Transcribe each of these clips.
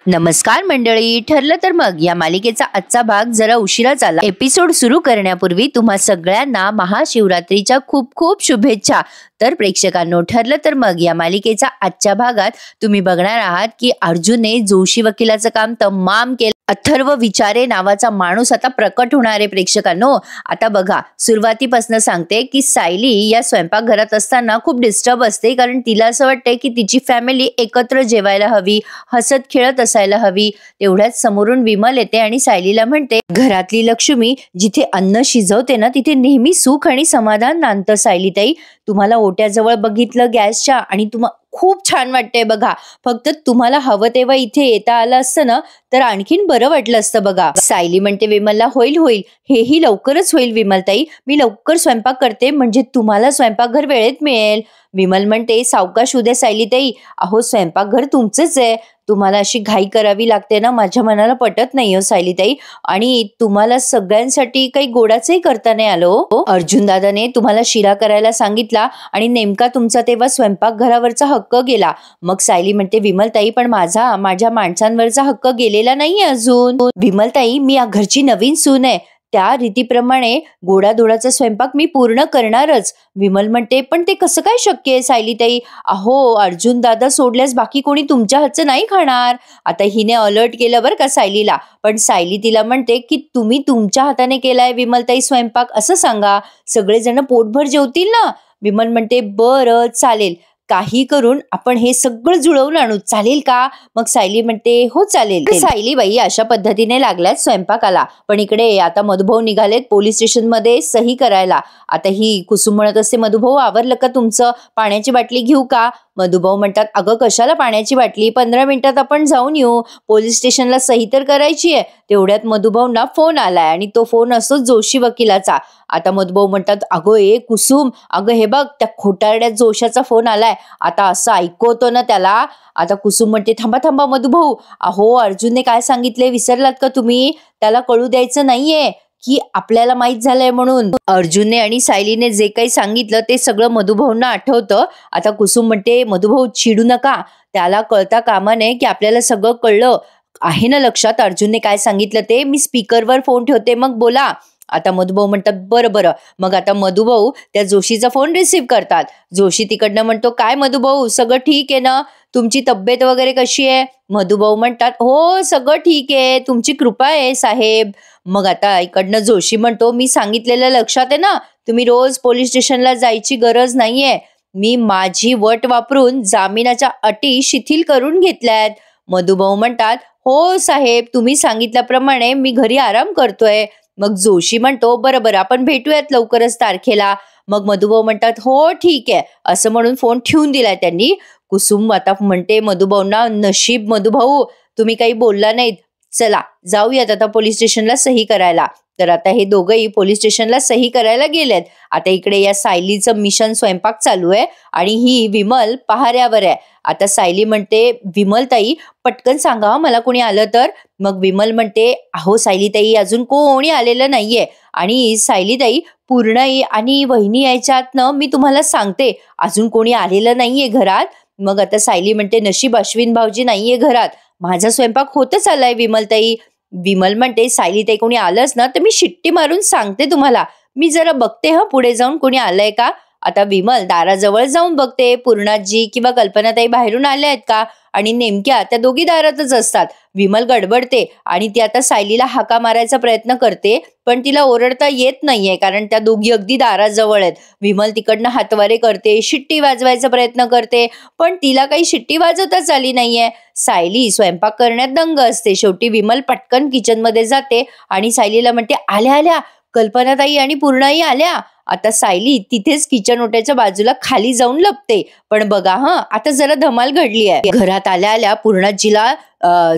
नमस्कार मंडळी, ठरलं तर मग या मालिकेचा आजचा भाग जरा उशिरा झाला. एपिसोड सुरू करण्यापूर्वी तुम्हा सगळ्यांना महाशिवरात्रीच्या खूप खूप शुभेच्छा. तर प्रेक्षकांनो, ठरलं तर मग या मालिकेचा आजच्या भागात तुम्ही बघणार आहात की अर्जुनने जोशी वकिलाचं काम तमाम केलं. अथर्व विचारे नावाचा माणूस आता प्रकट होणार आहे. प्रेक्षकांनो, आता बघा, सुरुवातीपासून सांगते की सायली या स्वयंपाकघरात असताना खूप डिस्टर्ब असते, कारण तिला असं वाटतंय की तिची फॅमिली एकत्र जेवायला हवी, हसत खेळत असायला हवी. तेवढ्याच समोरून विमल येते आणि सायलीला म्हणते, घरातली लक्ष्मी जिथे अन्न शिजवते ना, तिथे नेहमी सुख आणि समाधान नांदतं. सायलीताई, तुम्हाला ओट्याजवळ बघितलं गॅसच्या आणि खूप छान वाटतंय बघा. फक्त तुम्हाला हवं तेव्हा इथे येता आलं असतं ना, तर आणखीन बरं वाटलं असतं बघा. सायली म्हणते विमलला, होईल होईल, हेही लवकरच होईल विमलताई. मी लवकर स्वयंपाक करते, म्हणजे तुम्हाला स्वयंपाकघर वेळेत मिळेल. विमल म्हणते, सावकाश उद्या सायलीताई. अहो, स्वयंपाकघर तुमचंच आहे, तुम्हाला अशी घाई करावी लागते ना, माझ्या मनाला पटत नाही हो सायलीताई. आणि तुम्हाला सगळ्यांसाठी काही गोडाचंही करता नाही आलो. अर्जुन दादाने तुम्हाला शिरा करायला सांगितला आणि नेमका तुमचा तेव्हा स्वयंपाकघरावरचा हक्क गेला. मग सायली म्हणते, विमलताई, पण माझ्या माणसांवरचा हक्क गेलेला नाहीये अजून. विमलताई, मी या घरची नवीन सून आहे, त्या रीतीप्रमाणे गोडाधोडाचा स्वयंपाक मी पूर्ण करणारच. विमल म्हणते, पण ते कसं काय शक्य आहे सायलीताई? अहो, अर्जुन दादा सोडल्यास बाकी कोणी तुमच्या हातचं नाही खाणार. आता हिने अलर्ट केलं बरं का सायलीला. पण सायली तिला म्हणते की तुम्ही तुमच्या हाताने केलाय विमलताई स्वयंपाक, असं सांगा, सगळेजण पोटभर जेवतील ना. विमल म्हणते, बरं चालेल, काही करून आपण हे सगळं जुळवून आणू, चालेल का? मग सायली म्हणते, हो चालेल. सायली बाई अशा पद्धतीने लागल्यात स्वयंपाकाला. पण इकडे आता मधुभाऊ निघालेत पोलीस स्टेशन मध्ये सही करायला. आता ही कुसुम म्हणत असते, मधुभाऊ आवरलं का तुमचं? पाण्याची बाटली घेऊ का? मधुभाऊ म्हणतात, अगं कशाला पाण्याची बाटली, 15 मिनिटात आपण जाऊन येऊ, पोलीस स्टेशनला सही तर करायची आहे. तेवढ्यात मधुभाऊंना फोन आलाय आणि तो फोन असतो जोशी वकिलाचा. आता मधुभाऊ म्हणतात, अगं ए कुसुम, अगं हे बघ, त्या खोटारड्या जोशाचा फोन आलाय, आता असं ऐकवतो ना त्याला. आता कुसुम म्हणते, थांबा थांबा मधुभाऊ, अहो अर्जुनने काय सांगितले विसरलात का तुम्ही? त्याला कळू द्यायचं नाहीये की आपल्याला माहित झालंय म्हणून. अर्जुनने आणि सायलीने जे काही सांगितलं ते सगळं मधुभाऊंना आठवतं. आता कुसुम म्हणते, मधुभाऊ चिडू नका, त्याला कळता कामा नये की आपल्याला सगळं कळलं आहे ना लक्षात अर्जुनने काय सांगितलं ते. मी स्पीकरवर फोन ठेवते, मग बोला. आता मधुभाऊ म्हणतात, बरं बरं. मग आता मधुभाऊ त्या जोशीचा फोन रिसीव्ह करतात. जोशी तिकडनं म्हणतो, काय मधुभाऊ, सगळं ठीक आहे ना? तुमची तब्येत वगैरे कशी आहे? मधुभाऊ म्हणतात, हो सगळं ठीक आहे, तुमची कृपा आहे साहेब. मग आता इकडनं जोशी म्हणतो, मी सांगितलेलं लक्षात आहे ना, तुम्ही रोज पोलीस स्टेशनला जायची गरज नाहीये. मी माझी वट वापरून जामिनाच्या अटी शिथिल करून घेतल्यात. मधुभाऊ म्हणतात, हो साहेब, तुम्ही सांगितल्याप्रमाणे मी घरी आराम करतोय. मग जोशी म्हणतो, बरं बरं, आपण भेटूयात लवकरच तारखेला. मग मधुभाऊ म्हणतात, हो ठीक आहे, असं म्हणून फोन ठेवून दिलाय त्यांनी. कुसुम आता म्हणते मधुभाऊंना, नशीब मधुभाऊ तुम्ही काही बोलला नाहीत, चला जाऊयात आता पोलीस स्टेशनला सही करायला. तर आता हे दोघंही पोलीस स्टेशनला सही करायला गेलेत. आता इकडे या सायलीचं मिशन स्वयंपाक चालू आहे आणि ही विमल पहाऱ्यावर आहे. आता सायली म्हणते, विमलताई पटकन सांगा मला कोणी आलं तर. मग विमल म्हणते, अहो सायलीताई, अजून कोणी आलेलं नाहीये. आणि सायलीताई, पूर्णाई आणि वहिनी यायच्यातनं मी तुम्हाला सांगते, अजून कोणी आलेलं नाहीये घरात. मग आता सायली म्हणते, नशीब अश्विन भाऊजी नाहीये घरात, माझा स्वयंपाक होतच आलाय विमलताई. विमल म्हणते, सायलीताई कोणी आलंच ना तर मी शिट्टी मारून सांगते तुम्हाला, मी जरा बघते पुढे जाऊन कोणी आलंय का. आता विमल दाराजवळ जाऊन बघते, पूर्णाजी किंवा कल्पनाताई बाहेरून आल्या आहेत का, आणि नेमक्या त्या दोघी दारातच असतात. विमल गडबडते आणि ती आता सायलीला हाका मारायचा प्रयत्न करते, पण तिला ओरडता येत नाहीये, कारण त्या दोघी अगदी दाराजवळ आहेत. विमल तिकडनं हातवारे करते, शिट्टी वाजवायचा प्रयत्न करते, पण तिला काही शिट्टी वाजवताच आली नाहीये. सायली स्वयंपाक करण्यात दंग असते. शेवटी विमल पटकन किचन मध्ये जाते आणि सायलीला म्हणते, आल्या आल्या, कल्पनाताई आणि पूर्णाई आल्या. आता सायली तिथेच किचन ओट्याच्या बाजूला खाली जाऊन लपते. पण बघा आता जरा धमाल घडली आहे. घरात आल्या आल्या पूर्णाजीला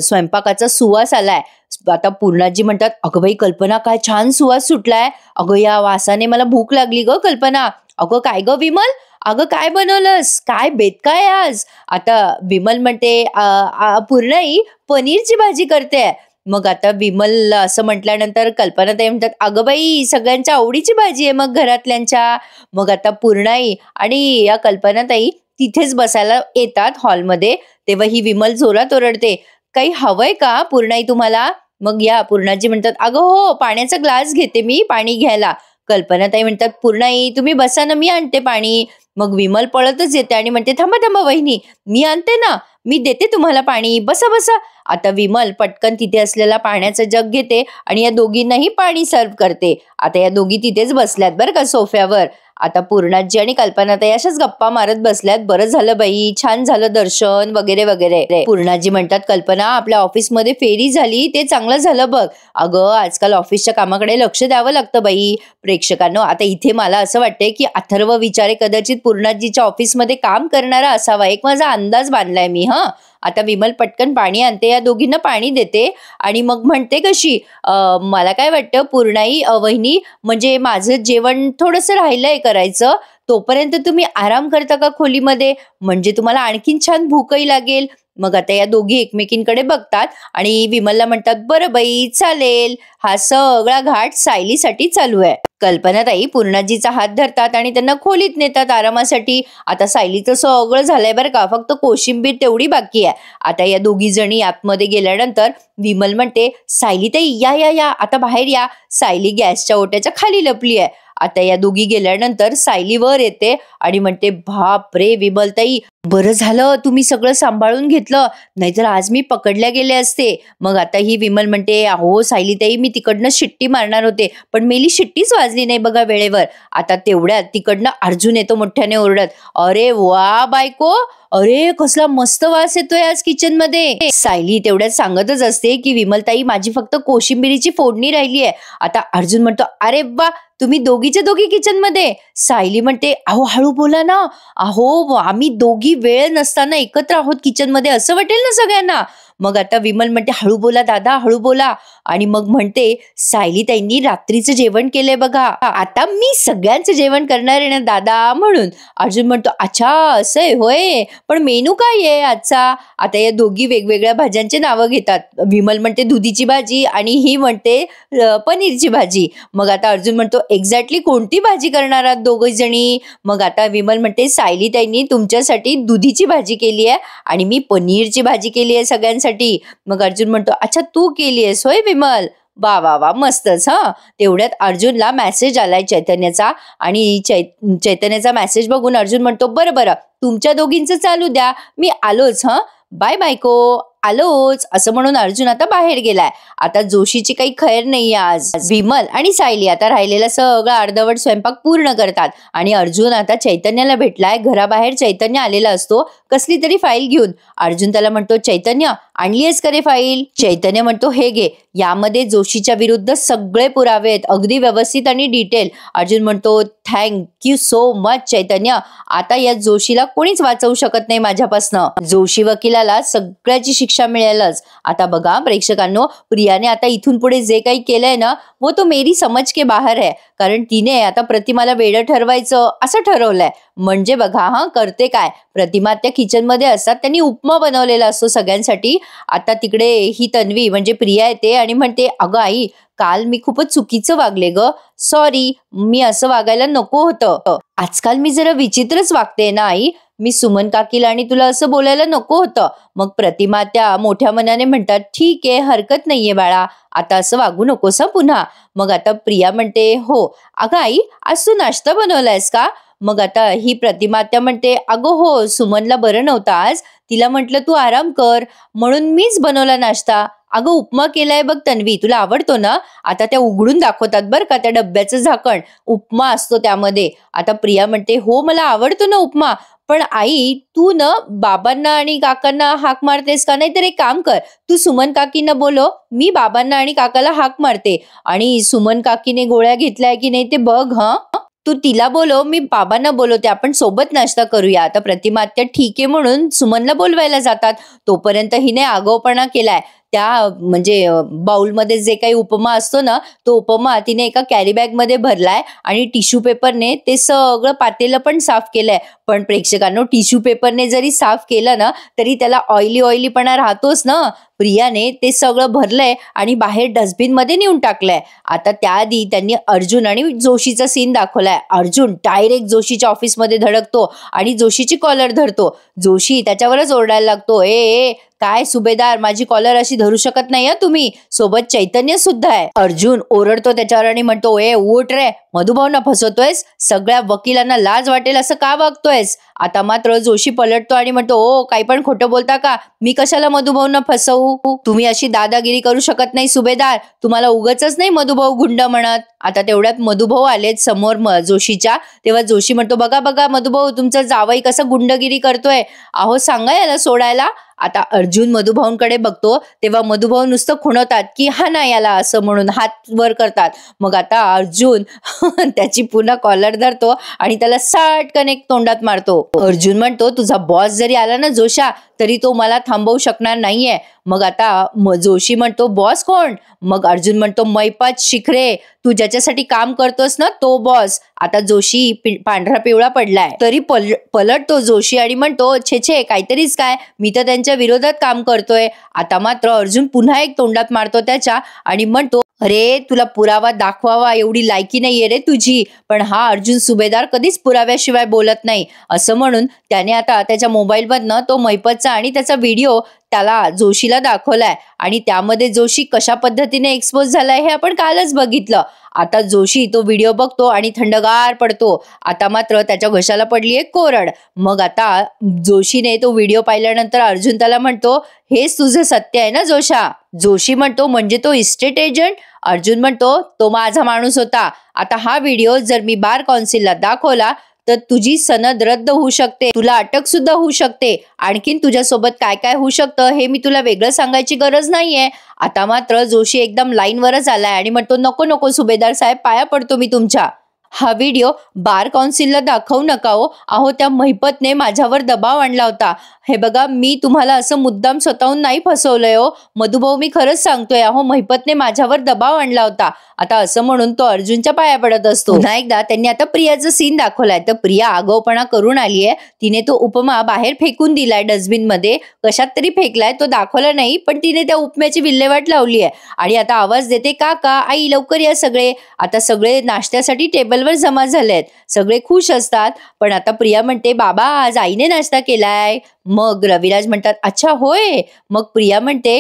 स्वयंपाकाचा सुवास आलाय. आता पूर्णाजी म्हणतात, अगं बाई कल्पना, काय छान सुवास सुटलाय, अगं या वासाने मला भूक लागली ग कल्पना. अगं काय ग विमल, अगं काय बनवलंस, काय बेत काय आज? आता विमल म्हणते, पूर्णाई पनीरची भाजी करते. मग आता विमल असं म्हटल्यानंतर कल्पनाताई म्हणतात, अगं बाई सगळ्यांच्या आवडीची भाजी आहे मग घरातल्यांच्या. मग आता पूर्णाई आणि या कल्पनाताई तिथेच बसायला येतात हॉलमध्ये. तेव्हा ही विमल जोरात ओरडते, काही हवंय का पूर्णाई तुम्हाला? मग या पूर्णाजी म्हणतात, अगं हो, पाण्याचा ग्लास घेते मी पाणी घ्यायला. कल्पनाताई म्हणतात, पूर्णाई तुम्ही बसा ना, मी आणते पाणी. मग विमल पळतच येते आणि म्हणते, थांबा थांबा वहिनी, मी आणते ना, मी देते तुम्हाला पाणी, बसा बसा. आता विमल पटकन तिथे असलेला पाण्याचं जग घेते आणि या दोघींनाही पाणी सर्व करते. आता या दोघी तिथेच बसल्यात बरं का सोफ्यावर. आता पूर्णाजी आणि कल्पनाताई अशाच गप्पा मारत बसल्यात. बरं झालं बाई, छान झालं दर्शन वगैरे वगैरे. पूर्णाजी म्हणतात, कल्पना आपल्या ऑफिसमध्ये फेरी झाली ते चांगलं झालं बघ. अगं आजकाल ऑफिसच्या कामाकडे लक्ष द्यावं लागतं बाई. प्रेक्षकांनो, आता इथे मला असं वाटतंय की अथर्व विचारे कदाचित पूर्णाजीच्या ऑफिसमध्ये काम करणारा असावा, एक माझा अंदाज बांधलाय मी. आता विमल पटकन पाणी आणते, या दोघींना पाणी देते आणि मग म्हणते कशी, मला काय वाटतं पूर्णाई वहिनी, म्हणजे माझं जेवण थोडंसं राहिलंय करायचं, तोपर्यंत तुम्ही आराम करता का खोलीमध्ये, म्हणजे तुम्हाला आणखीन छान भूकही लागेल. मग आता या दोघी एकमेकींकडे बघतात आणि विमलला म्हणतात, बरं बाई चालेल. हा सगळा घाट सायलीसाठी चालू आहे. कल्पनाताई पूर्णाजीचा हात धरतात आणि त्यांना खोलीत नेतात आरामासाठी. आता सायलीचं सगळं झालंय बरं का, फक्त कोशिंबीर तेवढी बाकी आहे. आता या दोघी जणी आतमध्ये गेल्यानंतर विमल म्हणते, सायलीताई या या या, आता बाहेर या. सायली गॅसच्या ओट्याच्या खाली लपली आहे. आता या दोघी गेल्यानंतर सायली वर येते आणि म्हणते, बाप रे विमलताई, बरं झालं तुम्ही सगळं सांभाळून घेतलं, नाहीतर आज मी पकडल्या गेले असते. मग आता ही विमल म्हणते, अहो सायलीताई, मी तिकडनं शिट्टी मारणार होते, पण मेली शिट्टीच वाजली नाही बघा वेळेवर. आता तेवढ्यात तिकडनं अर्जुन येतो मोठ्याने ओरडत, अरे वा बायको, अरे कसला मस्त वास येतोय आज किचन मध्ये. सायली तेवढ्यात सांगतच असते की विमलताई, माझी फक्त कोशिंबिरीची फोडणी राहिली आहे. आता अर्जुन म्हणतो, अरे वा, तुम्ही दोघीच्या दोघी किचन मध्ये. सायली म्हणते, अहो हळू बोला ना, अहो आम्ही दोघी वेळ नसताना एकत्र आहोत किचन मध्ये, असं वाटेल ना सगळ्यांना. मग आता विमल म्हणते, हळू बोला दादा, हळू बोला. आणि मग म्हणते, सायली ताईंनी रात्रीचं जेवण केलंय बघा, आता मी सगळ्यांचं जेवण करणार आहे ना दादा म्हणून. अर्जुन म्हणतो, अच्छा असं आहे होय, पण मेनू काय आहे आजचा? आता या दोघी वेगवेगळ्या भाज्यांचे नावं घेतात. विमल म्हणते दुधीची भाजी आणि ही म्हणते पनीरची भाजी. मग आता अर्जुन म्हणतो, एक्झॅक्टली कोणती भाजी करणार आहात दोघी जणी? मग आता विमल म्हणते, सायली ताईंनी तुमच्यासाठी दुधीची भाजी केली आहे आणि मी पनीरची भाजी केली आहे सगळ्यांसाठी. मग अर्जुन म्हणतो, अच्छा तू केली आहेस होय विमल, वा वा वा मस्तच. तेवढ्यात अर्जुनला मेसेज आलाय चैतन्याचा आणि चैतन्याचा मेसेज बघून अर्जुन म्हणतो, बरं बरं तुमच्या दोघींचं चालू द्या, मी आलोच. बाय बायको, आलोच, असं म्हणून अर्जुन आता बाहेर गेलाय. आता जोशीची काही खैर नाही आज. विमल आणि सायली आता राहिलेला सगळा अर्धवट स्वयंपाक पूर्ण करतात आणि अर्जुन आता चैतन्याला भेटलाय. घराबाहेर चैतन्य आलेला असतो कसली तरी फाईल घेऊन. अर्जुन त्याला म्हणतो, चैतन्य आणलीयस का रे फाईल? चैतन्य म्हणतो, हे घे, यामध्ये जोशीच्या विरुद्ध सगळे पुरावे आहेत, अगदी व्यवस्थित आणि डिटेल. अर्जुन म्हणतो, थँक्यू सो मच चैतन्य, आता या जोशीला कोणीच वाचवू शकत नाही माझ्यापासनं. जोशी वकिलाला सगळ्याची शिक्षा मिळेलच. आता बघा प्रेक्षकांनो, प्रियाने आता इथून पुढे जे काही केलंय ना, वो तो मेरी समज के बाहेर आहे. कारण तिने आता प्रतिमाला वेडं ठरवायचं असं ठरवलंय. म्हणजे बघा करते काय, प्रतिमा त्या किचन मध्ये असतात, त्यांनी उपमा बनवलेला असतो सगळ्यांसाठी. आता तिकडे ही तन्वी म्हणजे प्रिया येते आणि म्हणते, अगं आई, काल मी खूपच चुकीचं वागले ग, सॉरी, मी असं वागायला नको होतं. आजकाल मी जरा विचित्रच वागते ना आई, मी सुमन काकीला आणि तुला असं बोलायला नको होतं. मग प्रतिमा त्या मोठ्या मनाने म्हणतात, ठीक आहे, हरकत नाहीये बाळा, आता असं वागू नकोस पुन्हा. मग आता प्रिया म्हणते, हो अगं आई, आज तू नाश्ता बनवलायस का? मग आता ही प्रतिमा त्या म्हणते, अगं हो, सुमनला बरं नव्हतं आज, तिला म्हटलं तू आराम कर म्हणून मीच बनवला नाश्ता. अगं उपमा केलाय बघ तन्वी, तुला आवडतो ना? आता त्या उघडून दाखवतात बरं का त्या डब्याचं झाकण, उपमा असतो त्यामध्ये. आता प्रिया म्हणते, हो मला आवडतो ना उपमा, पण आई तू ना बाबांना आणि काकांना हाक मारतेस का? नाही तर एक काम कर, तू सुमन काकींना बोलव, मी बाबांना आणि काकाला हाक मारते आणि सुमन काकीने गोळ्या घेतलाय की नाही ते बघ. तू तिला बोलव, मी बाबांना बोलवते, आपण सोबत नाश्ता करूया. आता प्रतिमा त्या ठीक आहे म्हणून सुमनला बोलवायला जातात. तोपर्यंत हिने आगाऊपणा केलाय. त्या म्हणजे बाउलमध्ये जे काही उपमा असतो ना, तो उपमा तिने एका कॅरी बॅग मध्ये भरलाय आणि टिश्यू पेपरने ते सगळं पातेलं पण साफ केलंय. पण प्रेक्षकांनो, टिश्यू पेपरने जरी साफ केलं ना, तरी त्याला ऑइलीपणा राहतोच ना. प्रियाने ते सगळं भरलंय आणि बाहेर डस्टबिन मध्ये नेऊन टाकलंय. आता त्याआधी त्यांनी अर्जुन आणि जोशीचा सीन दाखवलाय. अर्जुन डायरेक्ट जोशीच्या ऑफिसमध्ये धडकतो आणि जोशीची कॉलर धरतो. जोशी त्याच्यावरच ओरडायला लागतो, ए काय सुभेदार, माझी कॉलर अशी धरू शकत नाही तुम्ही, सोबत चैतन्य सुद्धा आहे. अर्जुन ओरडतो त्याच्यावर आणि म्हणतो, ए उठ रे, मधुभाऊंना फसवतोयस, सगळ्या वकिलांना लाज वाटेल असं का वागतोयस. आता मात्र जोशी पलटतो आणि म्हणतो, ओ काही पण खोटं बोलता का, मी कशाला मधुभाऊंना फसवू, तुम्ही अशी दादागिरी करू शकत नाही सुभेदार, तुम्हाला उगाचच नाही मधुभाऊ गुंड म्हणत. आता तेवढ्यात मधुभाऊ आलेत समोर जोशीच्या. तेव्हा जोशी म्हणतो, बघा बघा मधुभाऊ, तुमचा जावई कसं गुंडगिरी करतोय, अहो सांगा याला सोडायला. आता अर्जुन मधुभाऊंकडे बघतो तेव्हा मधुभाऊ नुसतं खुणवतात की हा ना याला, असं म्हणून हात वर करतात. मग आता अर्जुन त्याची पुन्हा कॉलर धरतो आणि त्याला साटकन एक तोंडात मारतो. अर्जुन म्हणतो, तुझा बॉस जरी आला ना जोशा, तरी तो मला थांबवू शकणार नाहीये. मग आता जोशी म्हणतो, बॉस कोण. मग अर्जुन म्हणतो, मैपात शिखरे, तू ज्याच्यासाठी काम करतोस ना तो बॉस. आता जोशी पांढरा पिवळा पडलाय तरी पलटतो जोशी आणि म्हणतो, छे छे काहीतरीच काय, मी तर त्यांच्या विरोधात काम करतोय. आता मात्र अर्जुन पुन्हा एक तोंडात मारतो त्याच्या आणि म्हणतो, अरे तुला पुरावा दाखवावा एवढी लायकी नाहीये रे तुझी. पण हा अर्जुन सुभेदार कधीच पुराव्याशिवाय बोलत नाही. असं म्हणून त्याने आता त्याच्या मोबाईलमधनं तो मैपतचा आणि त्याचा व्हिडिओ त्याला जोशीला दाखवलाय आणि त्यामध्ये जोशी कशा पद्धतीने एक्सपोज झालाय हे आपण कालच बघितलं. आता जोशी तो व्हिडिओ बघतो आणि थंडगार पडतो. आता मात्र त्याच्या घशाला पडली एक कोरड. मग आता जोशीने तो व्हिडिओ पाहिल्यानंतर अर्जुन त्याला म्हणतो, हेच तुझं सत्य आहे ना जोशा. जोशी म्हणतो, म्हणजे तो इस्टेट एजंट. अर्जुन म्हणतो, तो माझा माणूस होता. आता हा व्हिडिओ जर मी बार कौन्सिलला दाखवला तर तुझी सनद रद्द होऊ शकते, तुला अटक सुद्धा होऊ शकते, आणखीन तुझ्यासोबत काय काय होऊ शकतं हे मी तुला वेगळं सांगायची गरज नाहीये. आता मात्र जोशी एकदम लाईनवरच आलाय आणि म्हणतो, नको नको सुभेदार साहेब, पाया पडतो मी तुमच्या. हा व्हिडिओ बार कौन्सिलला दाखवू नका हो. अहो त्या महिपतने माझ्यावर दबाव आणला होता. हे बघा, मी तुम्हाला असं मुद्दाम स्वतःहून नाही फसवलंय हो मधुभाऊ, मी खरंच सांगतोय. अहो महिपतने माझ्यावर दबाव आणला होता. आता असं म्हणून तो अर्जुनच्या पाया पडत असतो. पुन्हा एकदा त्यांनी आता प्रियाचं सीन दाखवलाय. तर प्रिया आगाऊपणा करून आलीये. तिने तो उपमा बाहेर फेकून दिलाय डस्टबिन मध्ये, कशात तरी फेकलाय, तो दाखवला नाही, पण तिने त्या उपम्याची विल्हेवाट लावली आहे आणि आता आवाज देते, काका आई लवकर या सगळे. आता सगळे नाश्त्यासाठी टेबलवर जमा झालेत, सगळे खुश असतात. पण आता प्रिया म्हणते, बाबा आज आईने नाश्ता केलाय. मग रविराज म्हणतात, अच्छा होय. मग प्रिया म्हणते,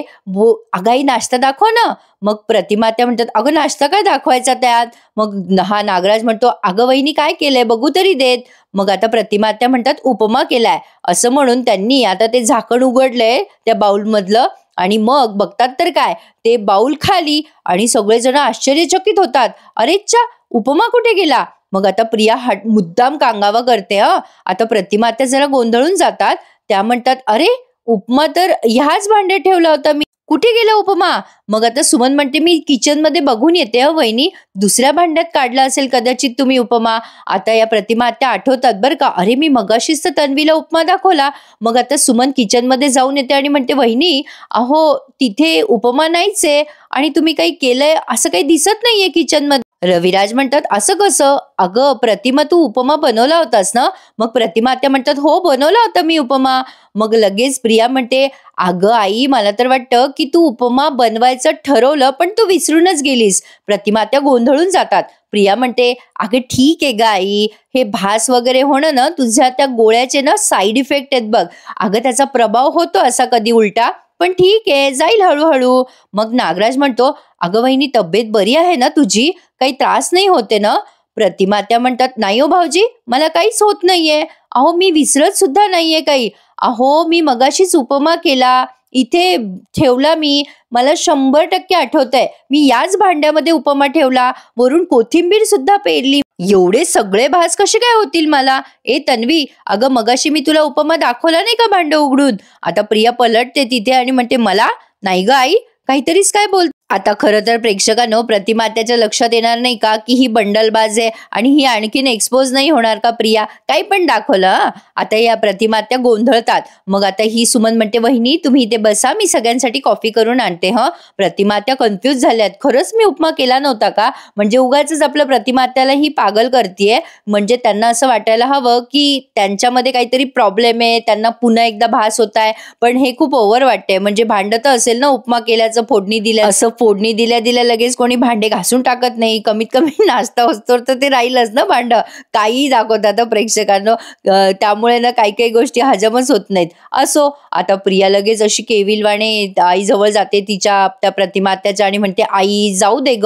अगं आई नाश्ता दाखव ना. मग प्रतिमा त्या म्हणतात, अगं नाश्ता काय दाखवायचा त्यात. मग हा नागराज म्हणतो, अगं वहिनी काय केलंय बघू तरी देत. मग आता प्रतिमा त्या म्हणतात, उपमा केलाय. असं म्हणून त्यांनी आता ते झाकण उघडलंय त्या बाउल मधलं आणि मग बघतात तर काय, ते बाउल खाली आणि सगळेजण आश्चर्यचकित होतात. अरे च्या, उपमा कुठे गेला. मग आता प्रिया मुद्दाम कांगावा करते. आता प्रतिमा त्या जरा गोंधळून जातात. त्या म्हणतात, अरे उपमा तर ह्याच भांड्यात ठेवला होता मी, कुठे गेला उपमा. मग आता सुमन म्हणते, मी किचन मध्ये बघून येते वहिनी, दुसऱ्या भांड्यात काढला असेल कदाचित तुम्ही उपमा. आता या प्रतिमा आत्या आठवतात बरं का, अरे मी मगाशीच तर तन्वीला उपमा दाखवला. मग आता सुमन किचन मध्ये जाऊन येते आणि म्हणते, वहिनी अहो तिथे उपमा नाहीच आहे आणि तुम्ही काही केलंय असं काही दिसत नाहीये किचन मध्ये. रविराज म्हणतात, असं कसं, अगं प्रतिमा तू उपमा बनवला होतास ना. मग प्रतिमा आत्या म्हणतात, हो बनवला होता मी उपमा. मग लगेच प्रिया म्हणते, अगं आई मला तर वाटतं की तू उपमा बनवायचं ठरवलं पण तू विसरूनच गेलीस. प्रतिमा त्या गोंधळून जातात. प्रिया म्हणते, अगं ठीक आहे ग आई, हे भास वगैरे होणं ना तुझ्या त्या गोळ्याचे ना साईड इफेक्ट आहेत बघ, अगं त्याचा प्रभाव होतो असा कधी उलटा, पण ठीक आहे जाईल हळूहळू. मग नागराज म्हणतो, अगं वहिनी तब्येत बरी आहे ना तुझी, काही त्रास नाही होते ना. प्रतिमा त्या म्हणतात, नाही हो भाऊजी मला काहीच होत नाहीये, अहो मी विसरत सुद्धा नाहीये काही, अहो मी मगाशीच उपमा केला, इथे ठेवला मी, मला 100% आठवतंय, मी याच भांड्यामध्ये उपमा ठेवला, वरून कोथिंबीर सुद्धा पेरली, एवढे सगळे भास कसे काय होतील मला. ए तन्वी, अगं मगाशी मी तुला उपमा दाखवला नाही का भांड उघडून. आता प्रिया पलटते तिथे आणि म्हणते, मला नाही ग आई, काहीतरीच काय बोल. आता खरं तर प्रेक्षकांनो प्रतिमा त्याच्या लक्षात येणार नाही का की ही बंडलबाज आहे आणि ही आणखीन एक्सपोज नाही होणार का प्रिया, काही पण दाखवलं. आता या प्रतिमा त्या गोंधळतात. मग आता ही सुमन म्हणते, वहिनी तुम्ही इथे बसा, मी सगळ्यांसाठी कॉफी करून आणते. प्रतिमा त्या कन्फ्यूज झाल्यात, खरंच मी उपमा केला नव्हता का, म्हणजे उगाच आपलं प्रतिमा त्याला ही पागल करतीये, म्हणजे त्यांना असं वाटायला हवं की त्यांच्यामध्ये काहीतरी प्रॉब्लेम आहे, त्यांना पुन्हा एकदा भास होत आहे. पण हे खूप ओव्हर वाटतंय, म्हणजे भांडत असेल ना उपमा केल्याचं फोडणी दिलं असं फोडणी दिल्या दिल्या लगेच कोणी भांडे घासून टाकत नाही, कमीत कमी नाश्ता असतो तर ते राहीलच ना भांड, काही दाखवतात प्रेक्षकांना. त्यामुळे ना काही काही गोष्टी हजमच होत नाहीत. असो, आता प्रिया लगेच अशी केविलवाणे आईजवळ जाते तिच्या त्या प्रतिमात्याच्या आणि म्हणते, आई जाऊ दे ग,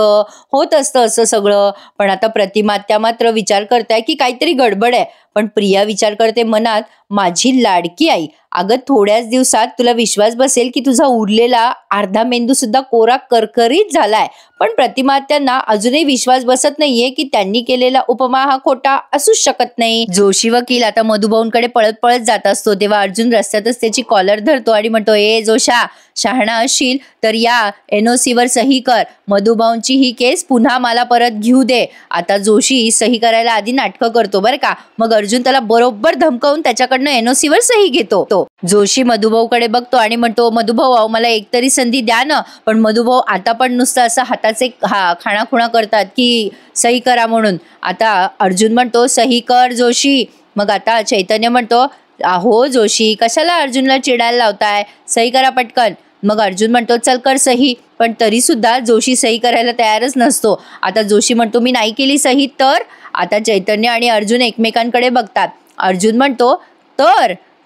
होत असतं असं सगळं. पण आता प्रतिमात्या मात्र विचार करताय की काहीतरी गडबड आहे. पण प्रिया विचार करते मनात, माझी लाडकी आई, अगं थोड्याच दिवसात तुला विश्वास बसेल की तुझा उरलेला अर्धा मेंदू सुद्धा कोरा करकरीत झालाय. पण प्रतिमात्यांना अजूनही विश्वास बसत नाहीये की त्यांनी केलेला उपमा हा खोटा असूच शकत नाही. जोशी वकील आता मधुभाऊंकडे पळत पळत जात असतो तेव्हा अर्जुन रस्त्यातच त्याची कॉलर धरतो आणि म्हणतो, ए जोशा, शहाणा असशील तर या NOC वर सही कर. मधुभाऊंची ही केस पुन्हा मला परत घेऊ दे. आता जोशी सही करायला आधी नाटकं करतो बरं का. मग अर्जुन त्याला बरोबर धमकावून त्याच्याकडनं NOC वर सही घेतो. जोशी मधुभाऊकडे बघतो आणि म्हणतो, मधुभाऊ मला एकतरी संधी द्या ना. पण मधुभाऊ आता पण नुसतं असं हाताचे खाणाखुणा करतात की सही करा म्हणून. आता अर्जुन म्हणतो, सही कर जोशी. मग आता चैतन्य म्हणतो, अहो जोशी, कशाला अर्जुनला चिडायला लावताय, सही करा पटकन. मग अर्जुन म्हणतो, चल कर सही. पण तरी सुद्धा जोशी सही करायला तयारच नसतो. आता जोशी म्हणतो, मी नाही केली सही तर. आता चैतन्य आणि अर्जुन एकमेकांकडे बघतात. अर्जुन म्हणतो,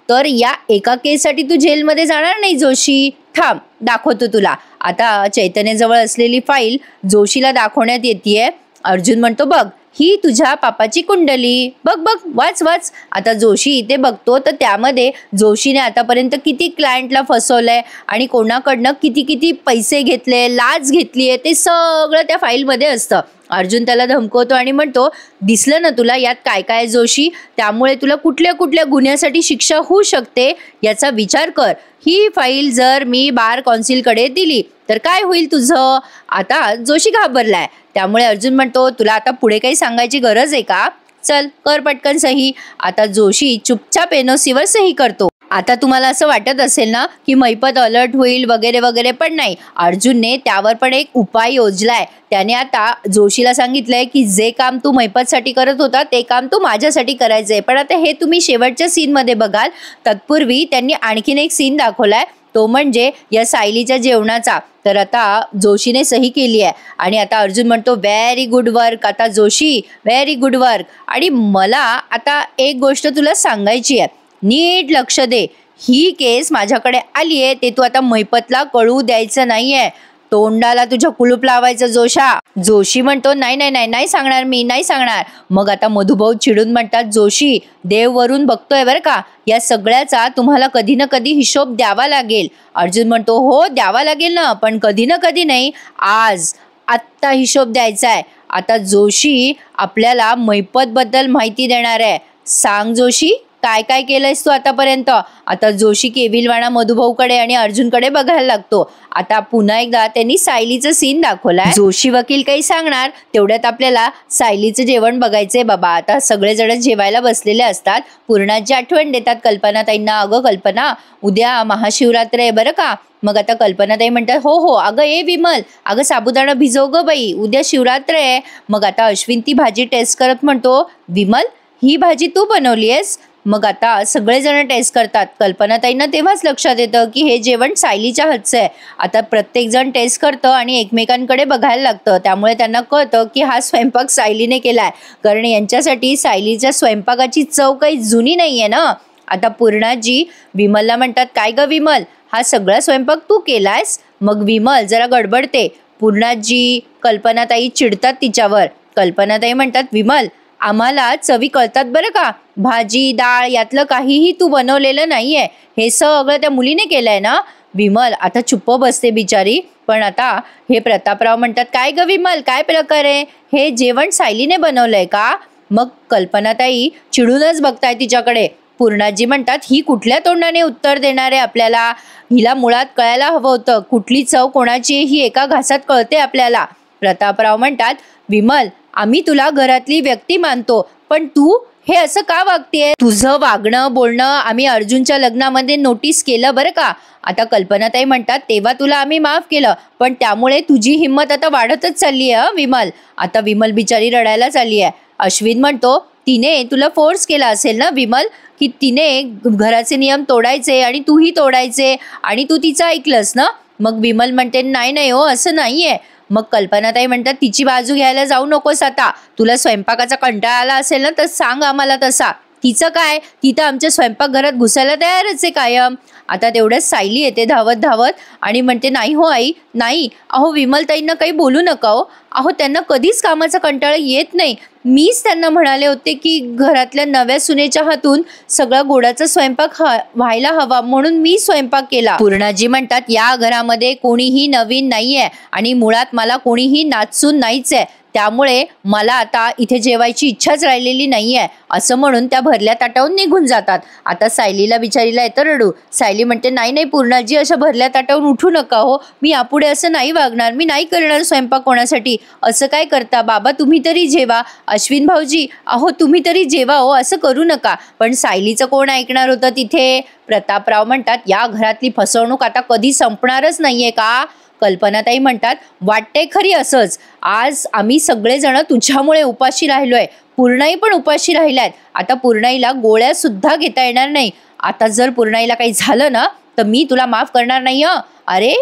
तर या एका केससाठी तू जेलमध्ये जाणार नाही जोशी, थांब दाखवतो तुला. आता चैतन्यजवळ असलेली फाईल जोशीला दाखवण्यात येते. अर्जुन म्हणतो, बघ ही तुझ्या पापाची कुंडली, बघ बघ, वाच वाच. आता जोशी इथे बघतो तर त्यामध्ये जोशीने आतापर्यंत किती क्लायंटला फसवलंय आणि कोणाकडनं किती किती पैसे घेतले, लाच घेतलीये, ते सगळं त्या फाईलमध्ये असतं. अर्जुन त्याला धमकवतो आणि म्हणतो, दिसलं ना तुला यात काय काय जोशी, त्यामुळे तुला कुठल्या कुठल्या गुन्ह्यासाठी शिक्षा होऊ शकते याचा विचार कर. ही फाईल जर मी बार कौन्सिलकडे दिली तर काय होईल तुझं. आता जोशी घाबरलाय. त्यामुळे अर्जुन म्हणतो, तुला आता पुढे काही सांगायची गरज आहे का, चल कर पटकन सही. आता जोशी चुपचाप NOC वर सही करतो. आता तुम्हाला असं वाटत असेल ना की मैपत अलर्ट होईल वगैरे वगैरे, पण नाही. अर्जुनने त्यावर पण एक उपाय योजलाय. त्याने आता जोशीला सांगितलंय की जे काम तू मैपतसाठी करत होता ते काम तू माझ्यासाठी करायचंय. पण आता हे तुम्ही शेवटच्या सीनमध्ये बघाल. तत्पूर्वी त्यांनी आणखीन एक सीन दाखवलाय, तो म्हणजे या सायलीच्या जेवणाचा. तर आता जोशीने सही केली आहे आणि आता अर्जुन म्हणतो, व्हेरी गुड वर्क. आता जोशी, व्हेरी गुड वर्क. आणि मला आता एक गोष्ट तुला सांगायची आहे, नीट लक्ष दे. ही केस माझ्याकडे आली आहे ते तू आता मैपतला कळू द्यायचं नाहीये. तोंडाला तुझ्या कुलूप लावायचं जोशा. जोशी म्हणतो, नाही नाही नाही नाही सांगणार, मी नाही सांगणार. मग आता मधुभाऊ चिडून म्हणतात, जोशी देव वरून बघतोय बरं का, या सगळ्याचा तुम्हाला कधी ना कधी हिशोब द्यावा लागेल. अर्जुन म्हणतो, हो द्यावा लागेल ना, पण कधी ना कधी नाही, आज आत्ता हिशोब द्यायचा आहे. आता जोशी आपल्याला मैपत बद्दल माहिती देणार आहे. सांग जोशी, काय काय केलंयस तू आतापर्यंत. आता जोशी केविलवाणा मधुभाऊकडे आणि अर्जुनकडे बघायला लागतो. आता पुन्हा एकदा त्यांनी सायलीचं सीन दाखवलाय. जोशी वकील काही सांगणार तेवढ्यात आपल्याला सायलीचं जेवण बघायचंय बाबा. आता सगळेजण जेवायला बसलेले असतात. पूर्णाची आठवण देतात कल्पनाताईंना, अगं कल्पना उद्या महाशिवरात्र आहे बरं का. मग आता कल्पनाताई म्हणतात, हो हो अगं ए विमल, अगं साबुदाणा भिजव ग बाई, उद्या शिवरात्र आहे. मग आता अश्विन ती भाजी टेस्ट करत म्हणतो, विमल ही भाजी तू बनवली आहेस. मग आता सगळेजण टेस्ट करतात. कल्पनाताईंना तेव्हाच लक्षात येतं की हे जेवण सायलीच्या हातचं आहे. आता प्रत्येक जण टेस्ट करतं आणि एकमेकांकडे बघायला लागतं. त्यामुळे त्यांना कळतं की हा स्वयंपाक सायलीने केलाय, कारण यांच्यासाठी सायलीच्या स्वयंपाकाची चव काही जुनी नाहीये ना. आता पूर्णाजी विमलला म्हणतात, काय ग विमल, हा सगळा स्वयंपाक तू केलायस. मग विमल जरा गडबडते. पूर्णाजी कल्पनाताई चिडतात तिच्यावर. कल्पनाताई म्हणतात, विमल आम्हाला चवी कळतात बरं का, भाजी डाळ यातलं काहीही तू बनवलेलं नाहीये, हे सगळं त्या मुलीने केलंय ना. विमल आता चुप्प बसते बिचारी. पण आता हे प्रतापराव म्हणतात, काय ग विमल, काय प्रकार आहे, हे जेवण सायलीने बनवलंय का. मग कल्पनाताई चिडूनच बघताय तिच्याकडे. पूर्णाजी म्हणतात, ही कुठल्या तोंडाने उत्तर देणार आहे आपल्याला, हिला मुळात कळायला हवं होतं कुठली चव कोणाची ही एका घासात कळते आपल्याला. प्रतापराव म्हणतात, विमल आम्ही तुला घरातली व्यक्ती मानतो, पण तू हे असं का वागतेय. तुझं वागणं बोलणं आम्ही अर्जुनच्या लग्नामध्ये नोटीस केलं बरं का. आता कल्पनाताई म्हणतात, तेव्हा तुला आम्ही माफ केलं, पण त्यामुळे तुझी हिंमत आता वाढतच चालली आहे विमल. आता विमल बिचारी रडायला चालली आहे. अश्विन म्हणतो, तिने तुला फोर्स केला असेल ना विमल, की तिने घराचे नियम तोडायचे आणि तूही तोडायचे आणि तू तिचं ऐकलंस ना. मग विमल म्हणते नाही नाही हो असं नाहीये. मग कल्पनाताई म्हणतात तिची बाजू घ्यायला जाऊ नकोस आता, तुला स्वयंपाकाचा कंटाळा आला असेल ना तर सांग आम्हाला तसा. तिचं काय, ती तर आमच्या स्वयंपाकघरात घुसायला तयारच आहे कायम. आता तेवढ्याच सायली येते धावत धावत आणि म्हणते नाही हो आई नाही, अहो विमलताईंना काही बोलू नका हो, अहो त्यांना कधीच कामाचा कंटाळा येत नाही. मीच त्यांना म्हणाले होते की घरातल्या नव्या सुनेच्या हातून सगळा गोडाचा स्वयंपाक व्हायला हवा म्हणून मी स्वयंपाक केला. पूर्णाजी म्हणतात या घरामध्ये कोणीही नवीन नाहीये आणि मुळात मला कोणीही नाचून नाहीच आहे, त्यामुळे मला आता इथे जेवायची इच्छाच राहिलेली नाहीये असं म्हणून त्या भरल्या ताटावून निघून जातात. आता सायलीला बिचारीला येतं रडू. सायली म्हणते नाही नाही पूर्णाजी अशा भरल्या ताटावून उठू नका हो, मी यापुढे असं नाही वागणार, मी नाही करणार स्वयंपाक कोणासाठी. असं काय करता बाबा, तुम्ही तरी जेवा. अश्विन भाऊजी अहो तुम्ही तरी जेवा हो, असं करू नका. पण सायलीचं कोण ऐकणार होतं तिथे. प्रतापराव म्हणतात या घरातली फसवणूक आता कधी संपणारच नाहीये का. कल्पनाताई म्हणतात वाटते खरी असंच, आज आम्ही सगळेजण तुझ्यामुळे उपाशी राहिलोय, पूर्णाई पण उपाशी राहिल्यात. आता पूर्णाईला गोळ्या सुद्धा घेता येणार नाही. आता जर पूर्णाईला काही झालं ना तर मी तुला माफ करणार नाही. अरे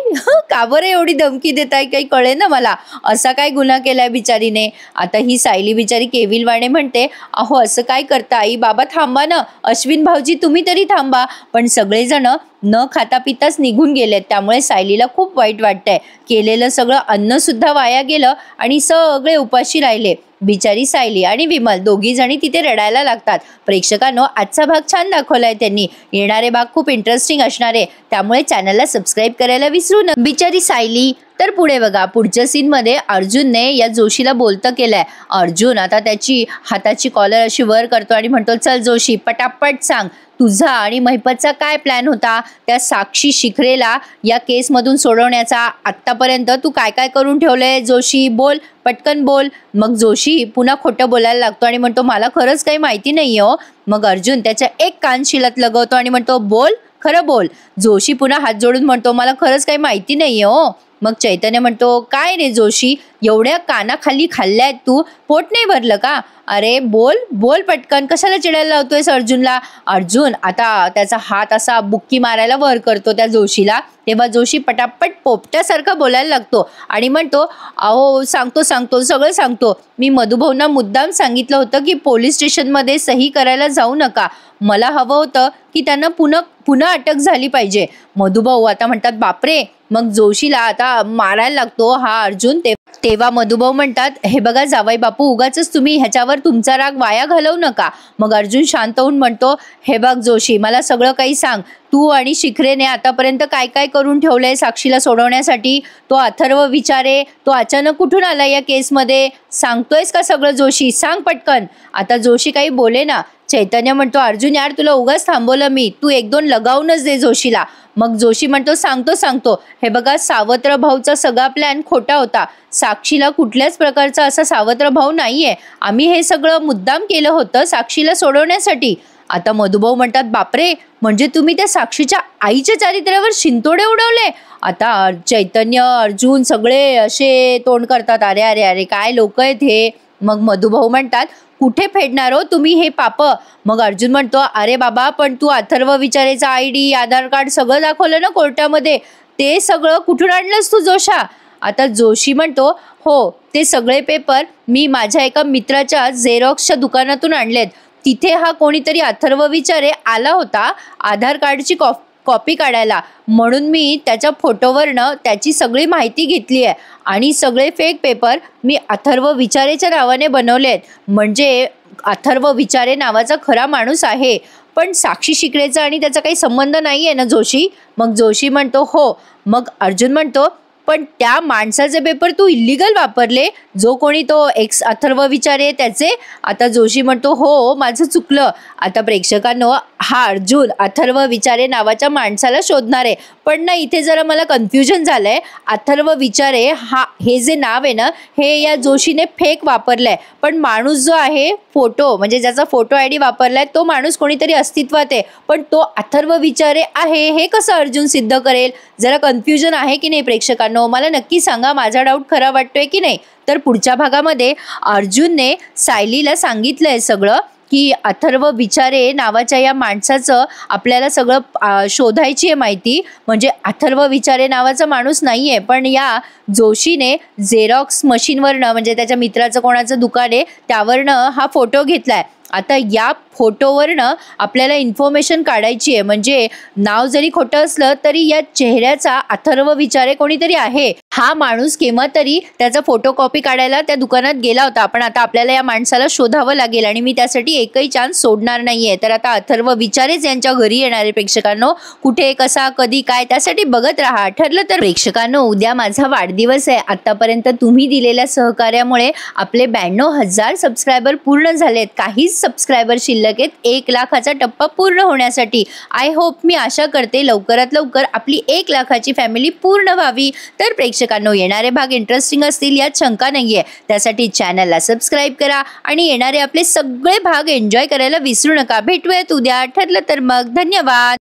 का बरं एवढी धमकी देताय, काही कळे ना मला, असा काय गुन्हा केलाय बिचारीने. आता ही सायली बिचारी केविलवाणे म्हणते अहो असं काय करता आई, बाबा थांबा ना, अश्विन भाऊजी तुम्ही तरी थांबा. पण सगळेजण न खाता पिताच निघून गेलेत, त्यामुळे सायलीला खूप वाईट वाटतंय. केलेलं सगळं अन्न सुद्धा वाया गेलं आणि सगळे उपाशी राहिले. बिचारी सायली आणि विमल दोघी जणी तिथे रडायला लागतात. प्रेक्षकांनो आजचा भाग छान दाखवलाय त्यांनी, येणारे भाग खूप इंटरेस्टिंग असणार आहे, त्यामुळे चॅनलला सबस्क्राईब करायला विसरू नका. बिचारी सायली. तर पुढे बघा पुढच्या सीन मध्ये अर्जुनने या जोशीला बोलतं केलंय. अर्जुन आता त्याची हाताची कॉलर अशी वर करतो आणि म्हणतो चल जोशी पटापट सांग तुझा आणि महिपतचा काय प्लॅन होता त्या साक्षी शिखरेला या केसमधून सोडवण्याचा. आत्तापर्यंत तू काय काय करून ठेवलंय जोशी, बोल पटकन बोल. मग जोशी पुन्हा खोटं बोलायला लागतो आणि म्हणतो मला खरंच काही माहिती नाहीये हो. मग अर्जुन त्याच्या एक कान शिलात लगवतो आणि म्हणतो बोल खरं बोल. जोशी पुन्हा हात जोडून म्हणतो मला खरंच काही माहिती नाहीये हो. मग चैतन्य म्हणतो काय रे जोशी, एवढ्या कानाखाली खाल्ल्यात तू, पोट नाही भरलं का. अरे बोल बोल पटकन, कशाला चिडायला लावतोयस अर्जुनला. अर्जुन आता त्याचा हात असा बुक्की मारायला वर करतो त्या जोशीला. तेव्हा जोशी पटापट पोपट्यासारखा बोलायला लागतो आणि म्हणतो अहो सांगतो सांगतो सगळं सांगतो, मी मधुभाऊंना मुद्दाम सांगितलं होतं की पोलीस स्टेशनमध्ये सही करायला जाऊ नका, मला हवं होतं की त्यांना पुन्हा अटक झाली पाहिजे. मधुभाऊ आता म्हणतात बापरे. मग जोशीला आता मारायला लागतो हा अर्जुन. तेव्हा मधुभाऊ म्हणतात हे बघा जावई बापू उगाच तुम्ही ह्याच्यावर तुमचा राग वाया घालवू नका. मग अर्जुन शांत होऊन म्हणतो हे बघ जोशी मला सगळं काही सांग, तू आणि शिखरेने आतापर्यंत काय काय करून ठेवलंय साक्षीला सोडवण्यासाठी. तो अथर्व विचारे तो अचानक कुठून आला या केसमध्ये, सांगतोयस का सगळं जोशी, सांग पटकन. आता जोशी काही बोले ना. चैतन्य म्हणतो अर्जुन यार तुला उगाच थांबवलं मी, तू एक दोन लगावूनच दे जोशीला. मग जोशी म्हणतो सांगतो. हे बघा सावत्र भाऊचा सगळा प्लॅन खोटा होता, साक्षीला कुठल्याच प्रकारचा असा सावत्र भाऊ नाहीये, आम्ही हे सगळं मुद्दाम केलं होतं साक्षीला सोडवण्यासाठी. आता मधुभाऊ म्हणतात बापरे, म्हणजे तुम्ही त्या साक्षीच्या आईच्या चारित्र्यावर शिंतोडे उडवले. आता चैतन्य अर्जुन सगळे असे तोंड करतात अरे अरे अरे काय लोक आहेत हे. मग मधुभाऊ म्हणतात कुठे फेडणार हो तुम्ही हे पाप. मग अर्जुन म्हणतो अरे बाबा पण तू अथर्व विचारेचा ID आधार कार्ड सगळं दाखवलं ना कोर्टामध्ये, ते सगळं कुठून आणलंस तू जोशा. आता जोशी म्हणतो हो ते सगळे पेपर मी माझ्या एका मित्राच्या झेरॉक्सच्या दुकानातून आणलेत, तिथे हा कोणीतरी अथर्व विचारे आला होता आधार कार्डची कॉपी काढायला, म्हणून मी त्याच्या फोटोवरनं त्याची सगळी माहिती घेतली आहे आणि सगळे फेक पेपर मी अथर्व विचारेच्या नावाने बनवलेत. म्हणजे अथर्व विचारे नावाचा खरा माणूस आहे, पण साक्षी शिखरेचा आणि त्याचा काही संबंध नाही आहे ना जोशी. मग जोशी म्हणतो हो. मग अर्जुन म्हणतो पण त्या माणसाचे पेपर तू इल्लीगल वापरले, जो कोणी तो एक्स अथर्व विचारे त्याचे. आता जोशी म्हणतो हो माझं चुकलं. आता प्रेक्षकांनो हा अर्जुन अथर्व विचारे नावाच्या माणसाला शोधणार आहे, पण ना इथे जरा मला कन्फ्युजन झालंय. अथर्व विचारे हे जे नाव आहे ना हे या जोशीने फेक वापरलंय, पण माणूस जो आहे फोटो म्हणजे ज्याचा फोटो ID वापरलाय तो माणूस कोणीतरी अस्तित्वात आहे, पण तो अथर्व विचारे आहे हे कसं अर्जुन सिद्ध करेल. जरा कन्फ्युजन आहे की नाही प्रेक्षकांनो, मला नक्की सांगा माझा डाऊट खरा वाटतोय की नाही. तर पुढच्या भागामध्ये अर्जुनने सायलीला सांगितलंय सगळं की अथर्व विचारे नावाच्या या माणसाचं आपल्याला सगळं शोधायची आहे माहिती. म्हणजे अथर्व विचारे नावाचा माणूस नाहीये, पण या जोशीने झेरॉक्स मशीनवरनं, म्हणजे त्याच्या मित्राचं कोणाचं दुकान आहे त्यावरनं हा फोटो घेतलाय. आता या फोटोवरनं आपल्याला इन्फॉर्मेशन काढायची आहे. म्हणजे नाव जरी खोटं असलं तरी या चेहऱ्याचा अथर्व विचारे कोणीतरी आहे. हा माणूस केव्हा तरी त्याचा फोटो कॉपी काढायला त्या दुकानात गेला होता. पण आता आपल्याला या माणसाला शोधावं लागेल आणि मी त्यासाठी एकही चान्स सोडणार नाहीये. तर आता अथर्व विचारेच यांच्या घरी येणारे प्रेक्षकांनो, कुठे कसा कधी काय त्यासाठी बघत राहा. ठरलं तर प्रेक्षकांनो, उद्या माझा वाढदिवस आहे. आतापर्यंत तुम्ही दिलेल्या सहकार्यामुळे आपले 92,000 सबस्क्रायबर पूर्ण झालेत. काहीच सबस्क्रायबर शिल्लक आहेत 1 लाखाचा टप्पा पूर्ण होण्यासाठी. आय होप, मी आशा करते लवकरात लवकर आपली 1 लाखाची फॅमिली पूर्ण व्हावी. तर प्रेक्षकांनो, येणारे भाग इंटरेस्टिंग असतील यात शंका नाहीये. त्यासाठी चॅनलला सबस्क्राईब करा आणि येणारे आपले सगळे भाग एन्जॉय करायला विसरू नका. भेटूयात उद्या. ठरलं तर मग. धन्यवाद.